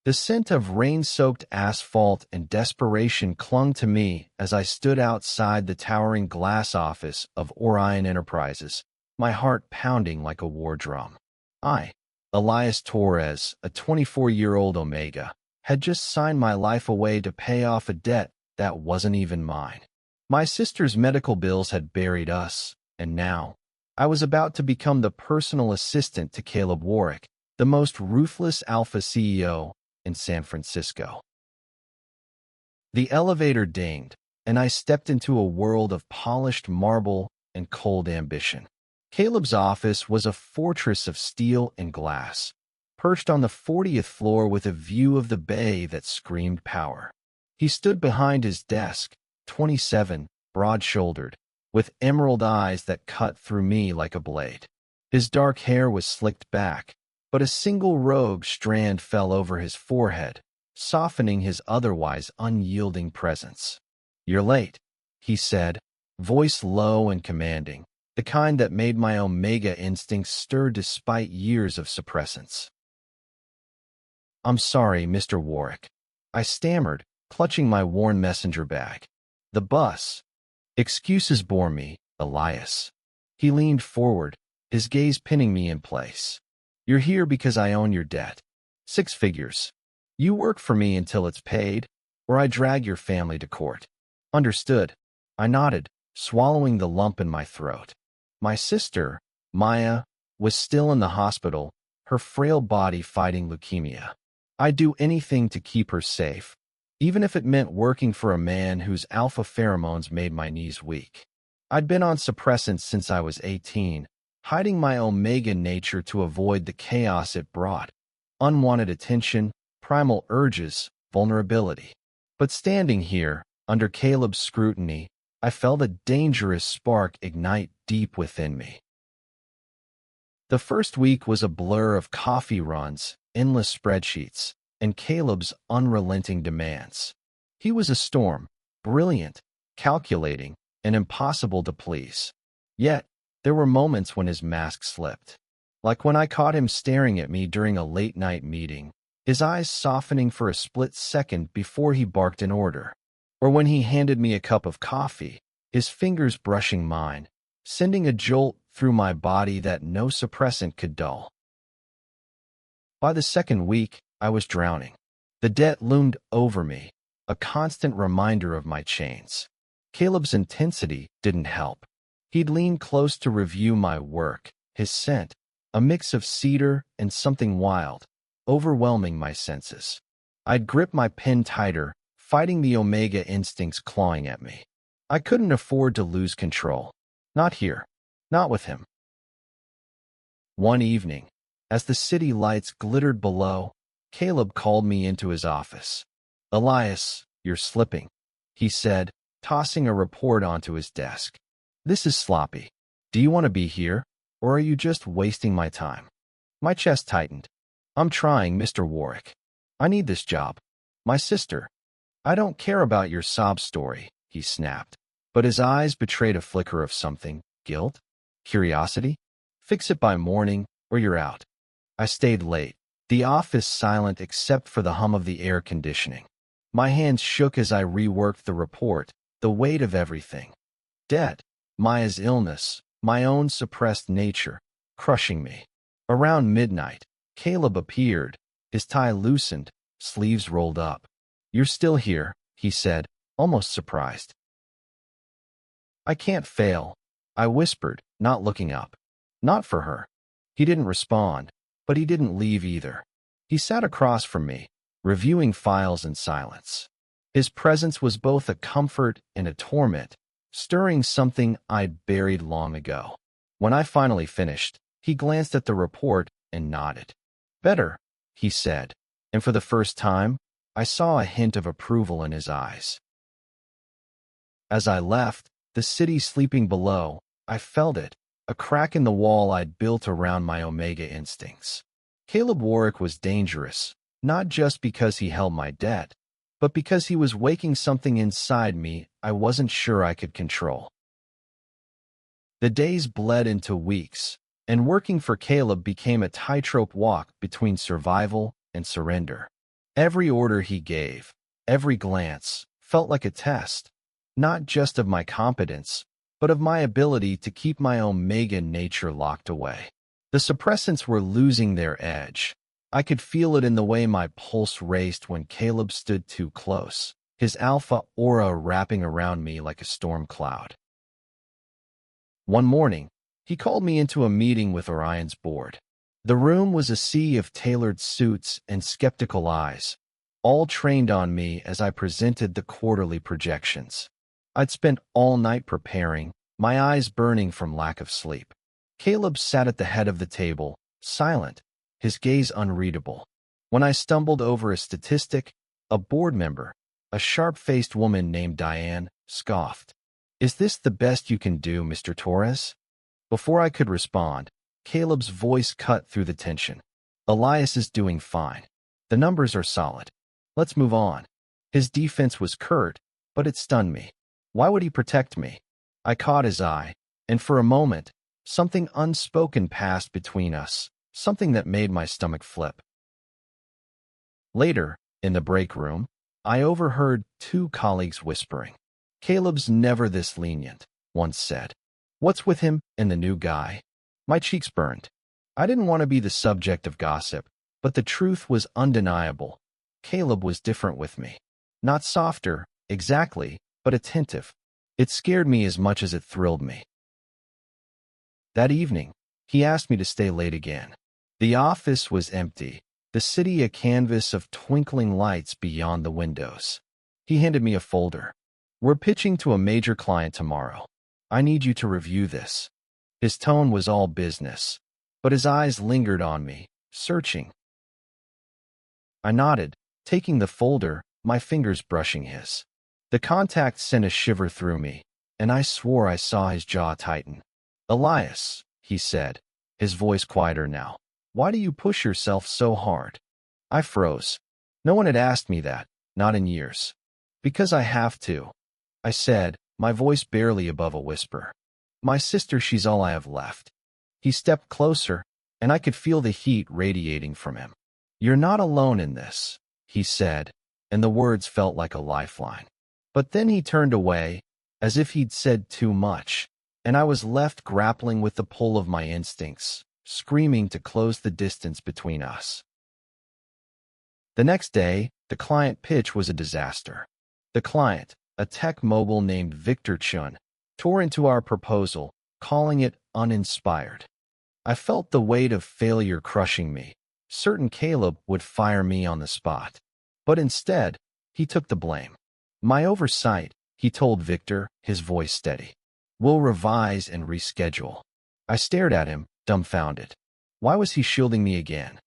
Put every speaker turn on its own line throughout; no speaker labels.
The scent of rain-soaked asphalt and desperation clung to me as I stood outside the towering glass office of Orion Enterprises, my heart pounding like a war drum. I, Elias Torres, a 24-year-old Omega, had just signed my life away to pay off a debt that wasn't even mine. My sister's medical bills had buried us, and now I was about to become the personal assistant to Caleb Warwick, the most ruthless alpha CEO in San Francisco. The elevator dinged, and I stepped into a world of polished marble and cold ambition. Caleb's office was a fortress of steel and glass, perched on the 40th floor with a view of the bay that screamed power. He stood behind his desk, 27, broad-shouldered, with emerald eyes that cut through me like a blade. His dark hair was slicked back, but a single rogue strand fell over his forehead, softening his otherwise unyielding presence. "You're late," he said, voice low and commanding, the kind that made my Omega instincts stir despite years of suppressants. "I'm sorry, Mr. Warwick," I stammered, clutching my worn messenger bag. "The bus." "Excuses bore me, Elias." He leaned forward, his gaze pinning me in place. "You're here because I own your debt. 6 figures. You work for me until it's paid, or I drag your family to court." "Understood." I nodded, swallowing the lump in my throat. My sister, Maya, was still in the hospital, her frail body fighting leukemia. I'd do anything to keep her safe, even if it meant working for a man whose alpha pheromones made my knees weak. I'd been on suppressants since I was 18, hiding my Omega nature to avoid the chaos it brought: unwanted attention, primal urges, vulnerability. But standing here, under Caleb's scrutiny, I felt a dangerous spark ignite deep within me. The first week was a blur of coffee runs, endless spreadsheets, and Caleb's unrelenting demands. He was a storm, brilliant, calculating, and impossible to please. Yet, there were moments when his mask slipped. Like when I caught him staring at me during a late-night meeting, his eyes softening for a split second before he barked an order. Or when he handed me a cup of coffee, his fingers brushing mine, sending a jolt through my body that no suppressant could dull. By the second week, I was drowning. The debt loomed over me, a constant reminder of my chains. Caleb's intensity didn't help. He'd lean close to review my work, his scent, a mix of cedar and something wild, overwhelming my senses. I'd grip my pen tighter, fighting the Omega instincts clawing at me. I couldn't afford to lose control. Not here. Not with him. One evening, as the city lights glittered below, Caleb called me into his office. "Elias, you're slipping," he said, tossing a report onto his desk. "This is sloppy. Do you want to be here, or are you just wasting my time?" My chest tightened. "I'm trying, Mr. Warwick. I need this job. My sister." "I don't care about your sob story," he snapped, but his eyes betrayed a flicker of something: guilt? Curiosity? "Fix it by morning, or you're out." I stayed late, the office silent except for the hum of the air conditioning. My hands shook as I reworked the report, the weight of everything. Debt, Maya's illness, my own suppressed nature, crushing me. Around midnight, Caleb appeared, his tie loosened, sleeves rolled up. "You're still here," he said, almost surprised. "I can't fail," I whispered, not looking up. "Not for her." He didn't respond, but he didn't leave either. He sat across from me, reviewing files in silence. His presence was both a comfort and a torment, stirring something I'd buried long ago. When I finally finished, he glanced at the report and nodded. "Better," he said, and for the first time, I saw a hint of approval in his eyes. As I left, the city sleeping below, I felt it, a crack in the wall I'd built around my Omega instincts. Caleb Warwick was dangerous, not just because he held my debt, but because he was waking something inside me I wasn't sure I could control. The days bled into weeks, and working for Caleb became a tightrope walk between survival and surrender. Every order he gave, every glance, felt like a test, not just of my competence, but of my ability to keep my omega nature locked away. The suppressants were losing their edge. I could feel it in the way my pulse raced when Caleb stood too close, his alpha aura wrapping around me like a storm cloud. One morning, he called me into a meeting with Orion's board. The room was a sea of tailored suits and skeptical eyes, all trained on me as I presented the quarterly projections. I'd spent all night preparing, my eyes burning from lack of sleep. Caleb sat at the head of the table, silent, his gaze unreadable. When I stumbled over a statistic, a board member, a sharp-faced woman named Diane, scoffed. "Is this the best you can do, Mr. Torres?" Before I could respond, Caleb's voice cut through the tension. "Elias is doing fine. The numbers are solid. Let's move on." His defense was curt, but it stunned me. Why would he protect me? I caught his eye, and for a moment, something unspoken passed between us, something that made my stomach flip. Later, in the break room, I overheard two colleagues whispering. "Caleb's never this lenient," one said. "What's with him and the new guy?" My cheeks burned. I didn't want to be the subject of gossip, but the truth was undeniable. Caleb was different with me. Not softer, exactly, but attentive. It scared me as much as it thrilled me. That evening, he asked me to stay late again. The office was empty, the city a canvas of twinkling lights beyond the windows. He handed me a folder. "We're pitching to a major client tomorrow. I need you to review this." His tone was all business, but his eyes lingered on me, searching. I nodded, taking the folder, my fingers brushing his. The contact sent a shiver through me, and I swore I saw his jaw tighten. "Elias," he said, his voice quieter now, "why do you push yourself so hard?" I froze. No one had asked me that, not in years. "Because I have to," I said, my voice barely above a whisper. "My sister, she's all I have left." He stepped closer, and I could feel the heat radiating from him. "You're not alone in this," he said, and the words felt like a lifeline. But then he turned away, as if he'd said too much, and I was left grappling with the pull of my instincts, screaming to close the distance between us. The next day, the client pitch was a disaster. The client, a tech mogul named Victor Chun, tore into our proposal, calling it uninspired. I felt the weight of failure crushing me, certain Caleb would fire me on the spot. But instead, he took the blame. "My oversight," he told Victor, his voice steady. "We'll revise and reschedule." I stared at him, dumbfounded. Why was he shielding me again?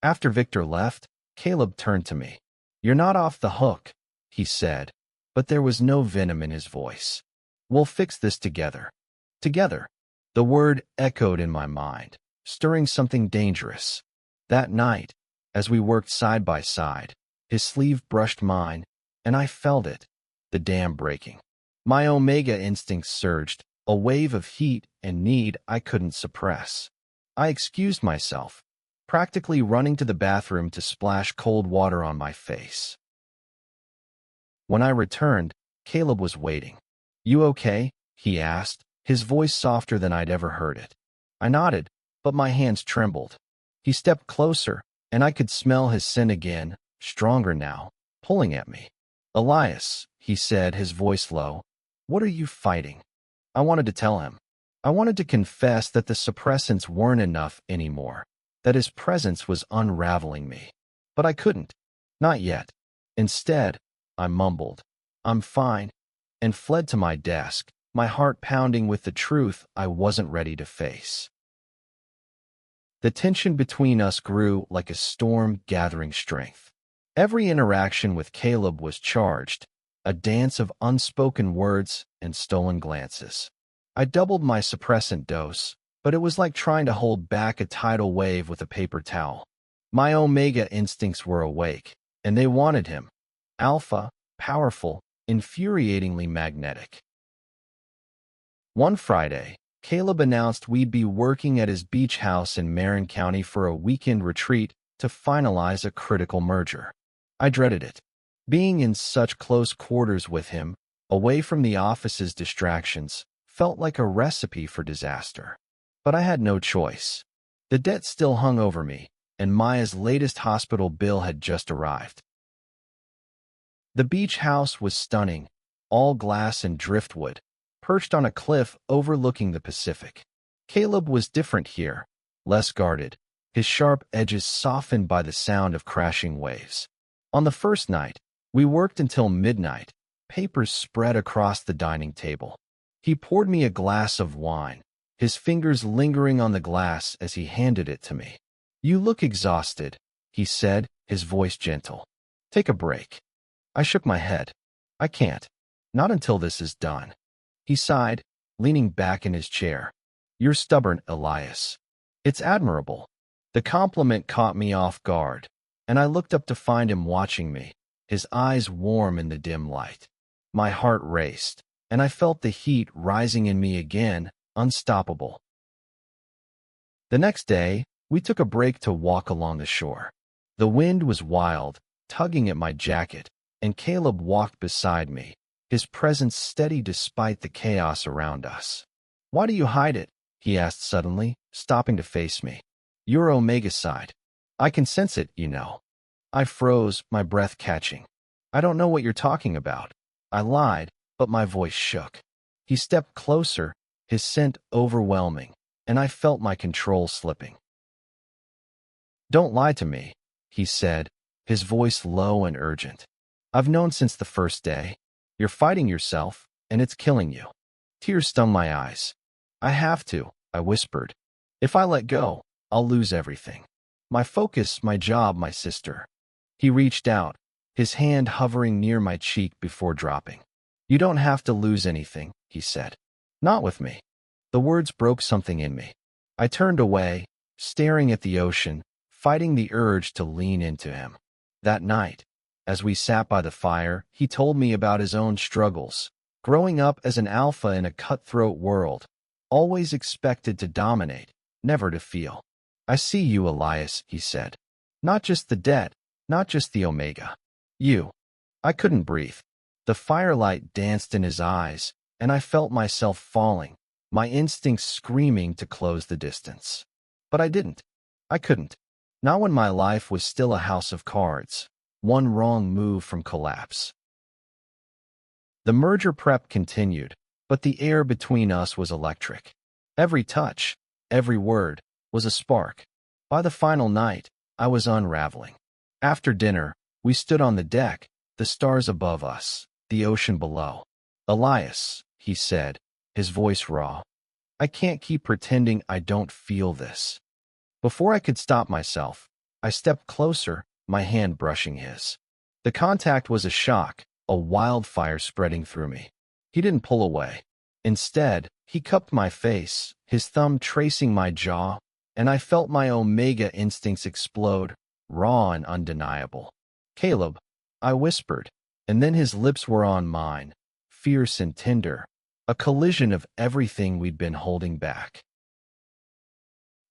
After Victor left, Caleb turned to me. "You're not off the hook," he said, but there was no venom in his voice. "We'll fix this together." Together. The word echoed in my mind, stirring something dangerous. That night, as we worked side by side, his sleeve brushed mine, and I felt it, the dam breaking. My omega instincts surged, a wave of heat and need I couldn't suppress. I excused myself, practically running to the bathroom to splash cold water on my face. When I returned, Caleb was waiting. "You okay?" he asked, his voice softer than I'd ever heard it. I nodded, but my hands trembled. He stepped closer, and I could smell his scent again, stronger now, pulling at me. "Elias," he said, his voice low, "what are you fighting?" I wanted to tell him. I wanted to confess that the suppressants weren't enough anymore, that his presence was unraveling me. But I couldn't. Not yet. Instead, I mumbled, "I'm fine," and fled to my desk, my heart pounding with the truth I wasn't ready to face. The tension between us grew like a storm gathering strength. Every interaction with Caleb was charged, a dance of unspoken words and stolen glances. I doubled my suppressant dose, but it was like trying to hold back a tidal wave with a paper towel. My omega instincts were awake, and they wanted him. Alpha, powerful, infuriatingly magnetic. One Friday, Caleb announced we'd be working at his beach house in Marin County for a weekend retreat to finalize a critical merger. I dreaded it. Being in such close quarters with him, away from the office's distractions, felt like a recipe for disaster. But I had no choice. The debt still hung over me, and Maya's latest hospital bill had just arrived. The beach house was stunning, all glass and driftwood, perched on a cliff overlooking the Pacific. Caleb was different here, less guarded, his sharp edges softened by the sound of crashing waves. On the first night, we worked until midnight, papers spread across the dining table. He poured me a glass of wine, his fingers lingering on the glass as he handed it to me. "You look exhausted," he said, his voice gentle. "Take a break." I shook my head. "I can't. Not until this is done." He sighed, leaning back in his chair. "You're stubborn, Elias." "It's admirable." The compliment caught me off guard, and I looked up to find him watching me, his eyes warm in the dim light. My heart raced, and I felt the heat rising in me again, unstoppable. The next day, we took a break to walk along the shore. The wind was wild, tugging at my jacket, and Caleb walked beside me, his presence steady despite the chaos around us. "Why do you hide it?" he asked suddenly, stopping to face me. "Your Omega side. I can sense it, you know." I froze, my breath catching. "I don't know what you're talking about." I lied, but my voice shook. He stepped closer, his scent overwhelming, and I felt my control slipping. "Don't lie to me," he said, his voice low and urgent. "I've known since the first day. You're fighting yourself, and it's killing you." Tears stung my eyes. "I have to," I whispered. "If I let go, I'll lose everything. My focus, my job, my sister." He reached out, his hand hovering near my cheek before dropping. "You don't have to lose anything," he said. "Not with me." The words broke something in me. I turned away, staring at the ocean, fighting the urge to lean into him. That night, as we sat by the fire, he told me about his own struggles, growing up as an alpha in a cutthroat world, always expected to dominate, never to feel. "I see you, Elias," he said. "Not just the debt, not just the Omega. You." I couldn't breathe. The firelight danced in his eyes, and I felt myself falling, my instincts screaming to close the distance. But I didn't. I couldn't. Not when my life was still a house of cards, one wrong move from collapse. The merger prep continued, but the air between us was electric. Every touch, every word, was a spark. By the final night, I was unraveling. After dinner, we stood on the deck, the stars above us, the ocean below. "Elias," he said, his voice raw, "I can't keep pretending I don't feel this." Before I could stop myself, I stepped closer, my hand brushing his. The contact was a shock, a wildfire spreading through me. He didn't pull away. Instead, he cupped my face, his thumb tracing my jaw, and I felt my Omega instincts explode, raw and undeniable. "Caleb," I whispered, and then his lips were on mine, fierce and tender, a collision of everything we'd been holding back.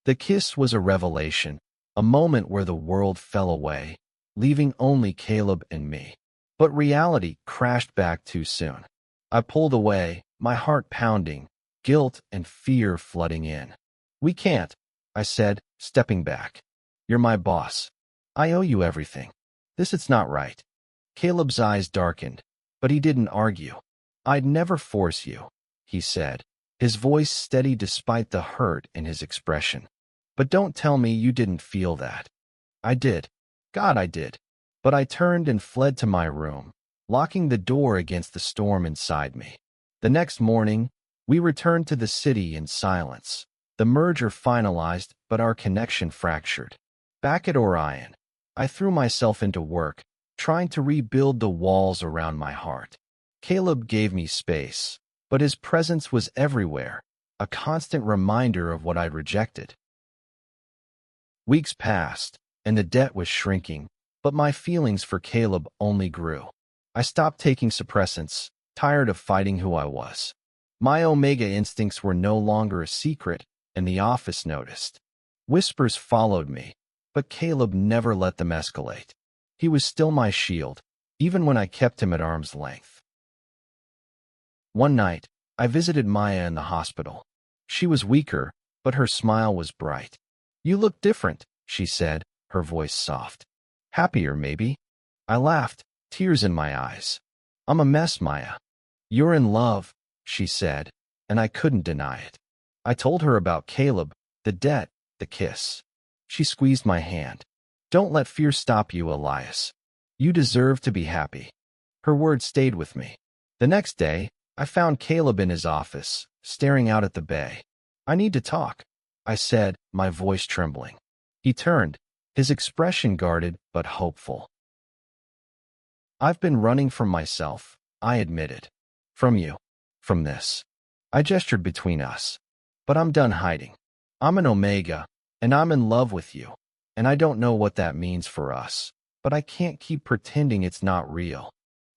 The kiss was a revelation, a moment where the world fell away, leaving only Caleb and me. But reality crashed back too soon. I pulled away, my heart pounding, guilt and fear flooding in. "We can't," I said, stepping back. "You're my boss. I owe you everything. It's not right." Caleb's eyes darkened, but he didn't argue. "I'd never force you," he said, his voice steady despite the hurt in his expression. "But don't tell me you didn't feel that." I did. God, I did. But I turned and fled to my room, locking the door against the storm inside me. The next morning, we returned to the city in silence. The merger finalized, but our connection fractured. Back at Orion, I threw myself into work, trying to rebuild the walls around my heart. Caleb gave me space, but his presence was everywhere, a constant reminder of what I'd rejected. Weeks passed, and the debt was shrinking, but my feelings for Caleb only grew. I stopped taking suppressants, tired of fighting who I was. My Omega instincts were no longer a secret, and the office noticed. Whispers followed me, but Caleb never let them escalate. He was still my shield, even when I kept him at arm's length. One night, I visited Maya in the hospital. She was weaker, but her smile was bright. "You look different," she said, her voice soft. "Happier, maybe?" I laughed, tears in my eyes. "I'm a mess, Maya." "You're in love," she said, and I couldn't deny it. I told her about Caleb, the debt, the kiss. She squeezed my hand. "Don't let fear stop you, Elias. You deserve to be happy." Her words stayed with me. The next day, I found Caleb in his office, staring out at the bay. "I need to talk," I said, my voice trembling. He turned, his expression guarded but hopeful. "I've been running from myself," I admitted. "From you. From this." I gestured between us. "But I'm done hiding. I'm an Omega, and I'm in love with you. And I don't know what that means for us, but I can't keep pretending it's not real."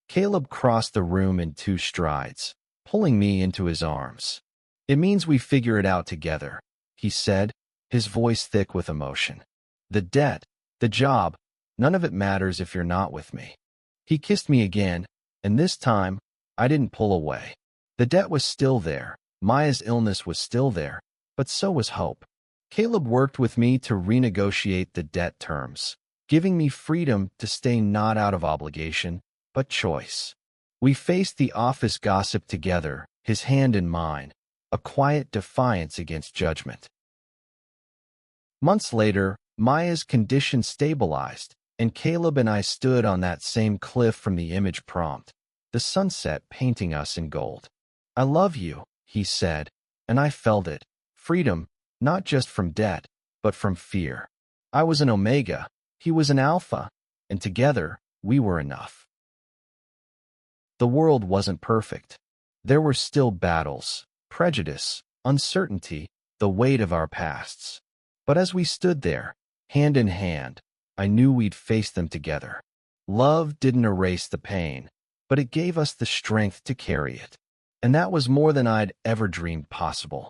Caleb crossed the room in 2 strides, pulling me into his arms. "It means we figure it out together," he said, his voice thick with emotion. "The debt, the job, none of it matters if you're not with me." He kissed me again, and this time, I didn't pull away. The debt was still there, Maya's illness was still there, but so was hope. Caleb worked with me to renegotiate the debt terms, giving me freedom to stay not out of obligation, but choice. We faced the office gossip together, his hand in mine, a quiet defiance against judgment. Months later, Maya's condition stabilized, and Caleb and I stood on that same cliff from the image prompt, the sunset painting us in gold. "I love you," he said, and I felt it. Freedom, not just from debt, but from fear. I was an Omega, he was an Alpha, and together, we were enough. The world wasn't perfect. There were still battles, prejudice, uncertainty, the weight of our pasts. But as we stood there, hand in hand, I knew we'd face them together. Love didn't erase the pain, but it gave us the strength to carry it. And that was more than I'd ever dreamed possible.